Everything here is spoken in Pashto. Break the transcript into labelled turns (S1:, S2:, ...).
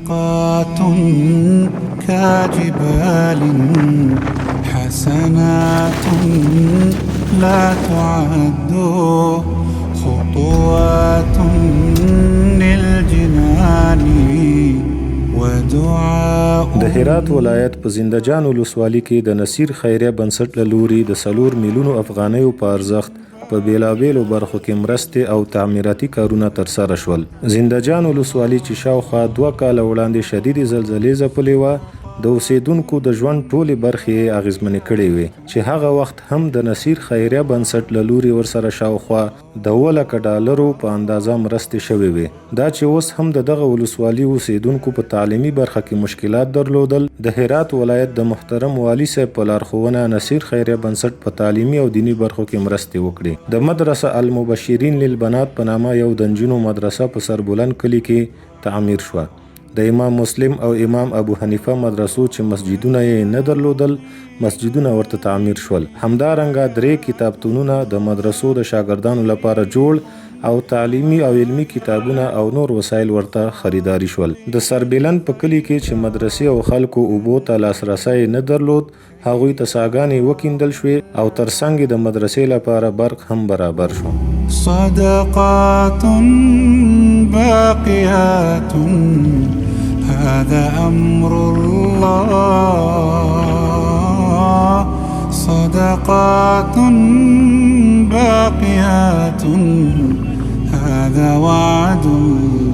S1: صدقات كجبال حسنات لا تعد خطوات للجنان ودعاء.
S2: د هرات ولایت په زندهجان ولسوالۍ کې د نصیر خیریه بنسټ له لوري د 4 میلیونو افغانیو په ارزښت په بیلابیلو برخو کې مرستې او تعمیراتي کارونه ترسره شول. زندهجان ولسوالۍ چې شاوخوا 2 کاله وړاندې شدیدې زلزلې ځپلې وه، د اوسیدونکو د ژوند ټولې برخې یې اغیزمنې کړې وې چې هغه وخت هم د نصیر خیریه بنسټ له لوري ورسره شاوخوا د $1,00,000 په اندازه مرستې شوې وې. دا چې اوس هم د دغه ولسوالۍ اوسیدونکو په تعلیمي برخه کې مشکلات درلودل، د هرات ولایت د محترم والي صاحب په لارښوونه نصیر خیریه بنسټ په تعلیمي او دینی برخو کې مرستې وکړې. د مدرسه المبشرین للبنات په نامه یو د نجونو مدرسه په سربلند کلي کې تعمیر شوه. د امام مسلم او امام ابو حنیفه مدرسو چې مسجدونه یې نه درلودل، مسجدونه ورته تعمیر شول. همدارنګه 3 کتابتونونه د مدرسو د شاګردانو لپاره جوړ او تعلیمي او علمی کتابونه او نور وسایل ورته خریداري شول. د سربلند په کلي کې چې مدرسې او خلکو اوبو ته لاسرسی نه درلود، هغوی ته څاګانې وکیندل شوې او ترڅنګ د مدرسې لپاره برق هم برابر شو.
S1: صدقات باقيات هذا أمر الله، صدقات باقيات هذا وعد الله.